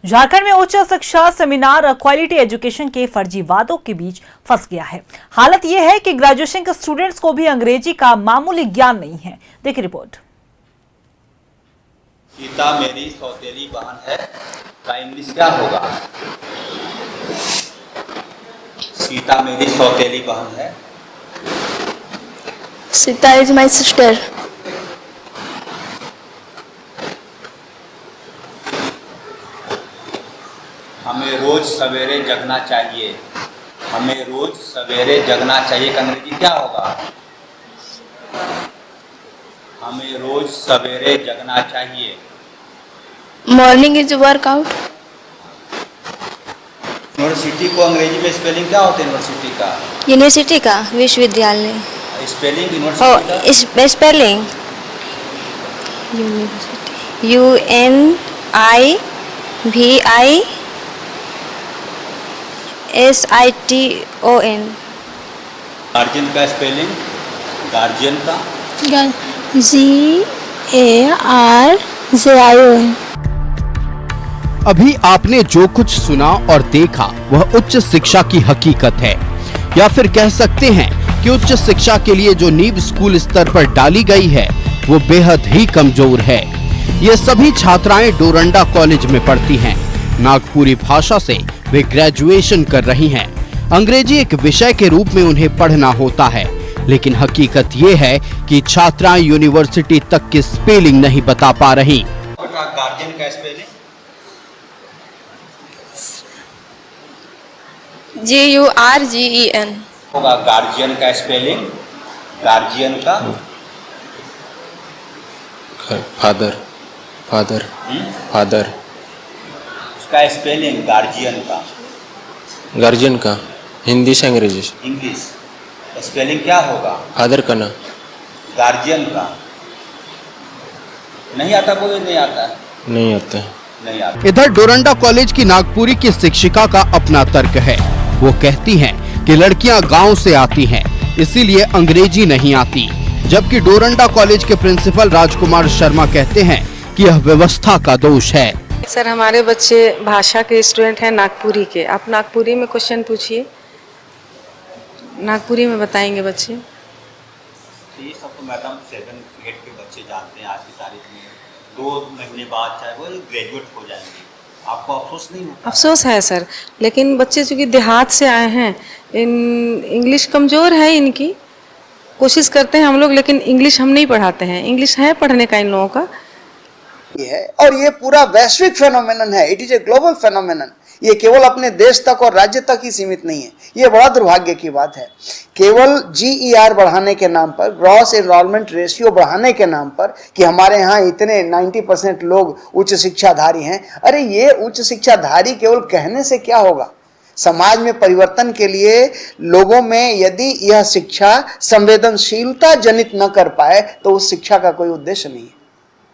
झारखंड में उच्च शिक्षा सेमिनार क्वालिटी एजुकेशन के फर्जी वादों के बीच फंस गया है। हालत यह है कि ग्रेजुएशन के स्टूडेंट्स को भी अंग्रेजी का मामूली ज्ञान नहीं है। देखिए रिपोर्ट। सीता मेरी सौतेली बहन है का इंग्लिश क्या होगा? सीता मेरी सौतेली बहन है। Sita is my sister. हमें रोज सवेरे जगना चाहिए। हमें रोज सवेरे जगना चाहिए का अंग्रेजी क्या होगा? हमें रोज सवेरे जगना चाहिए। Morning is workout. यूनिवर्सिटी को अंग्रेजी में स्पेलिंग क्या होता है? यूनिवर्सिटी का विश्वविद्यालय। स्पेलिंग यूनिवर्सिटी का स्पेलिंग यूनिवर्सिटी UNIVISITON। गार्जियन का स्पेलिंग गार्जियन का GARJION। अभी आपने जो कुछ सुना और देखा वह उच्च शिक्षा की हकीकत है, या फिर कह सकते हैं कि उच्च शिक्षा के लिए जो नींव स्कूल स्तर पर डाली गई है वो बेहद ही कमजोर है। ये सभी छात्राएं डोरंडा कॉलेज में पढ़ती हैं। नागपुरी भाषा से वे ग्रेजुएशन कर रही हैं। अंग्रेजी एक विषय के रूप में उन्हें पढ़ना होता है, लेकिन हकीकत ये है कि छात्राएं यूनिवर्सिटी तक की स्पेलिंग नहीं बता पा रही। गार्जियन का स्पेलिंग GURGEN होगा। गार्जियन का स्पेलिंग गार्जियन का फादर उसका स्पेलिंग गार्जियन का हिंदी से अंग्रेजी से। इंग्लिश स्पेलिंग क्या होगा? फादर का ना गार्जियन का नहीं आता। कोई नहीं आता नहीं आता है। नहीं आता। इधर डोरंडा कॉलेज की नागपुरी की शिक्षिका का अपना तर्क है। वो कहती हैं कि लड़कियां गांव से आती हैं, इसीलिए अंग्रेजी नहीं आती, जबकि डोरंडा कॉलेज के प्रिंसिपल राजकुमार शर्मा कहते हैं कि यह व्यवस्था का दोष है। सर हमारे बच्चे भाषा के स्टूडेंट हैं नागपुरी के। आप नागपुरी में क्वेश्चन पूछिए, नागपुरी में बताएंगे बच्चे। ये सब तो मैडम 7-8 के बच्चे जानते हैं। आज की तारीख में 2 महीने बाद चाहे वो ग्रेजुएट हो जाएंगे। आपको अफसोस नहीं होता? अफसोस है सर, लेकिन बच्चे चूँकि देहात से आए हैं, इंग्लिश कमज़ोर है इनकी। कोशिश करते हैं हम लोग, लेकिन इंग्लिश हम नहीं पढ़ाते हैं। इंग्लिश है पढ़ने का इन लोगों का है, और ये पूरा वैश्विक फेनोमेनन है। It is a global phenomenon. ये केवल अपने देश तक और राज्य तक ही सीमित नहीं है। ये बड़ा दुर्भाग्य की बात है। केवल GER बढ़ाने के नाम पर, ग्रॉस एनरोलमेंट रेशियो बढ़ाने के नाम पर, कि हमारे यहाँ इतने 90% लोग उच्च शिक्षाधारी हैं। अरे ये उच्च शिक्षाधारी केवल कहने से क्या होगा? समाज में परिवर्तन के लिए लोगों में यदि यह शिक्षा संवेदनशीलता जनित न कर पाए तो उस शिक्षा का कोई उद्देश्य नहीं है।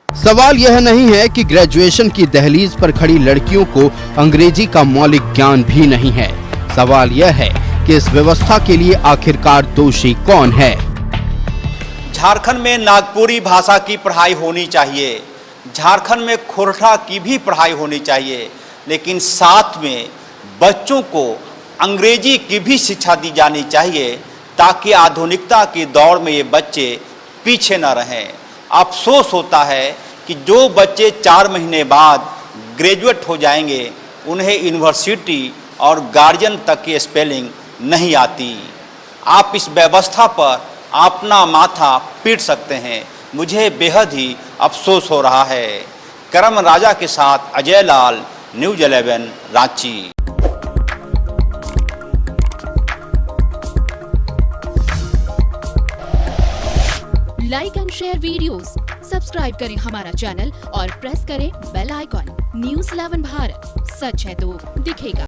सवाल यह नहीं है कि ग्रेजुएशन की दहलीज पर खड़ी लड़कियों को अंग्रेजी का मौलिक ज्ञान भी नहीं है। सवाल यह है कि इस व्यवस्था के लिए आखिरकार दोषी कौन है? झारखंड में नागपुरी भाषा की पढ़ाई होनी चाहिए। झारखंड में खोरठा की भी पढ़ाई होनी चाहिए, लेकिन साथ में बच्चों को अंग्रेजी की भी शिक्षा दी जानी चाहिए, ताकि आधुनिकता की दौड़ में ये बच्चे पीछे न रहें। अफसोस होता है कि जो बच्चे 4 महीने बाद ग्रेजुएट हो जाएंगे, उन्हें यूनिवर्सिटी और गार्जियन तक की स्पेलिंग नहीं आती। आप इस व्यवस्था पर अपना माथा पीट सकते हैं। मुझे बेहद ही अफसोस हो रहा है। करम राजा के साथ Ajay Lal, news 11 Ranchi. Like and share videos, subscribe करें हमारा चैनल और प्रेस करें बेल आइकॉन। न्यूज़ 11 भारत, सच है तो दिखेगा।